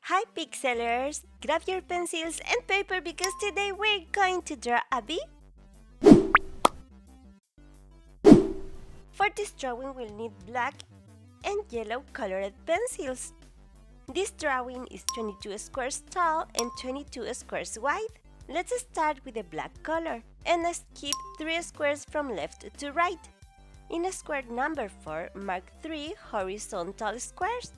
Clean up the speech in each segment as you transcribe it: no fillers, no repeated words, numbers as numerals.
Hi Pixelers! Grab your pencils and paper because today we're going to draw a bee. For this drawing we'll need black and yellow colored pencils. This drawing is 22 squares tall and 22 squares wide. Let's start with the black color and skip 3 squares from left to right. In square number 4, mark 3 horizontal squares.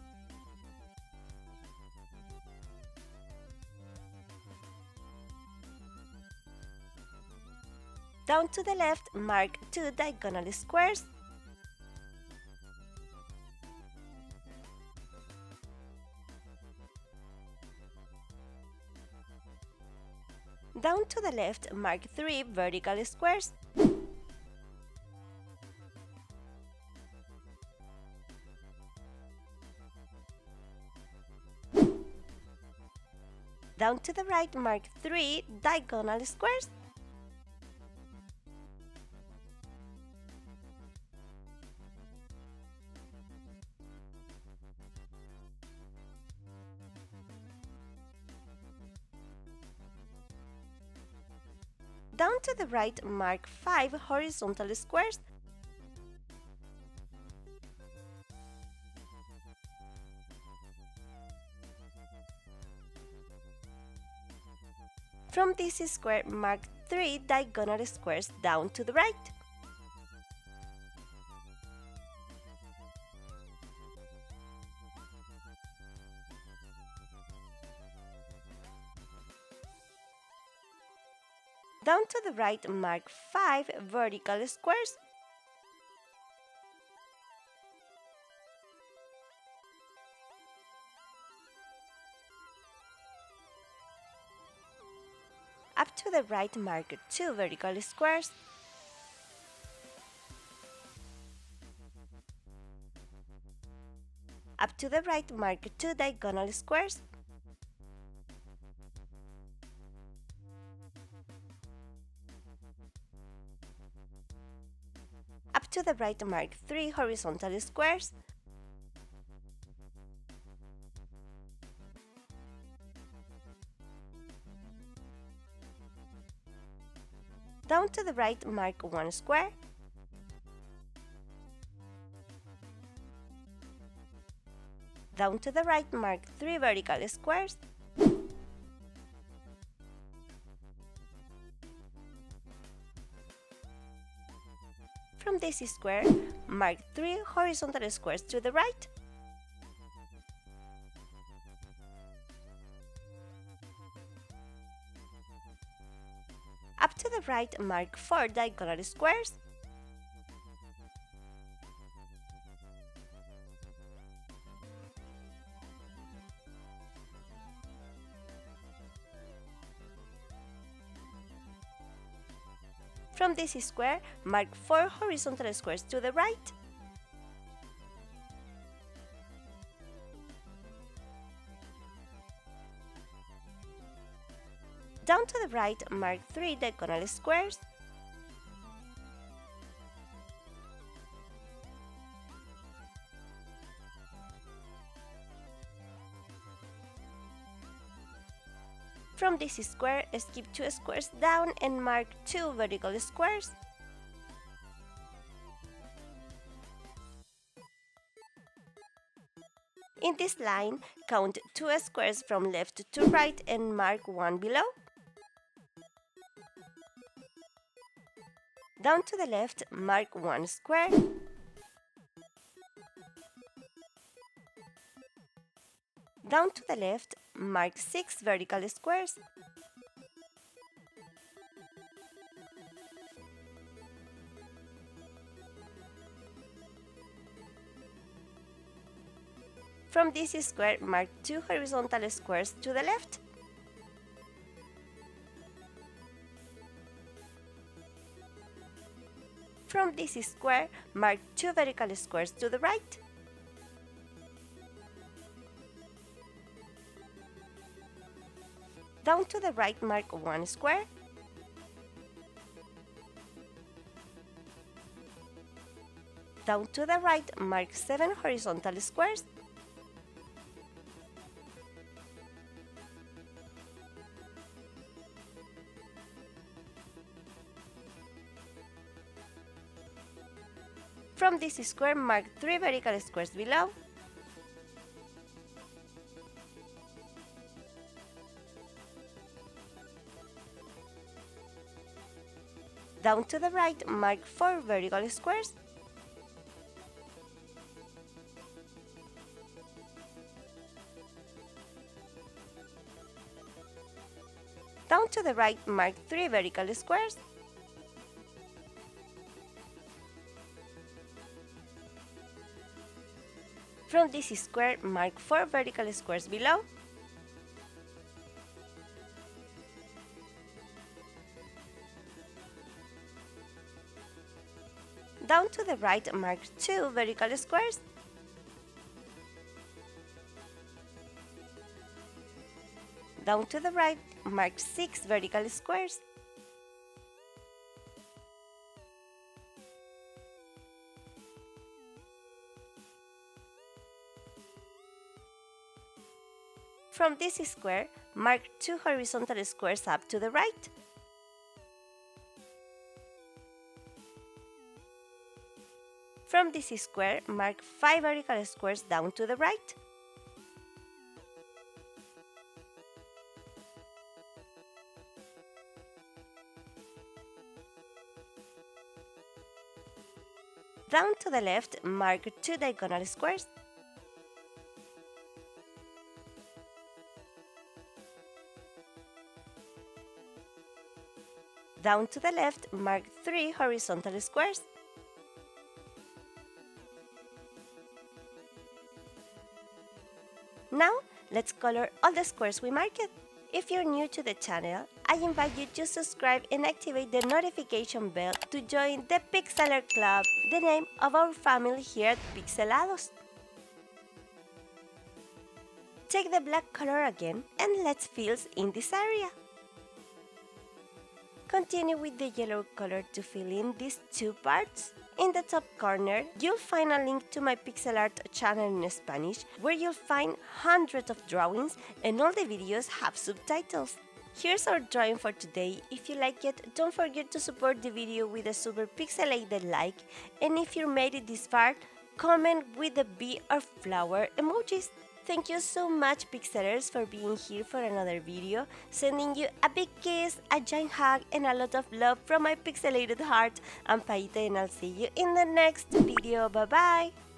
Down to the left, mark 2 diagonal squares. Down to the left, mark 3 vertical squares. Down to the right, mark 3 diagonal squares. Down to the right, mark 5 horizontal squares. From this square, mark 3 diagonal squares down to the right. Down to the right, mark 5 vertical squares. Up to the right, mark 2 vertical squares. Up to the right, mark 2 diagonal squares. Up to the right, mark 3 horizontal squares. Down to the right, mark 1 square. Down to the right, mark 3 vertical squares. From this square, mark 3 horizontal squares to the right. Up to the right, mark 4 diagonal squares. From this square, mark 4 horizontal squares to the right. Down to the right, mark 3 diagonal squares. From this square, skip 2 squares down and mark 2 vertical squares. In this line, count 2 squares from left to right and mark 1 below. Down to the left, mark 1 square. Down to the left, mark 6 vertical squares. From this square, mark 2 horizontal squares to the left. From this square, mark 2 vertical squares to the right. Down to the right, mark 1 square. Down to the right, mark 7 horizontal squares. From this square, mark 3 vertical squares below. Down to the right, mark 4 vertical squares. Down to the right, mark 3 vertical squares. From this square, mark 4 vertical squares below. Down to the right, mark 2 vertical squares. Down to the right, mark 6 vertical squares. From this square, mark 2 horizontal squares up to the right. From this square, mark 5 vertical squares down to the right. Down to the left, mark 2 diagonal squares. Down to the left, mark 3 horizontal squares. Now, let's color all the squares we marked. If you're new to the channel, I invite you to subscribe and activate the notification bell to join the Pixeler Club, the name of our family here at Pixelados. Take the black color again and let's fill in this area. Continue with the yellow color to fill in these two parts. In the top corner, you'll find a link to my pixel art channel in Spanish, where you'll find hundreds of drawings and all the videos have subtitles. Here's our drawing for today. If you like it, don't forget to support the video with a super pixelated like, and if you made it this far, comment with the bee or flower emojis. Thank you so much, Pixelers, for being here for another video. Sending you a big kiss, a giant hug, and a lot of love from my pixelated heart. I'm Paita, and I'll see you in the next video. Bye-bye!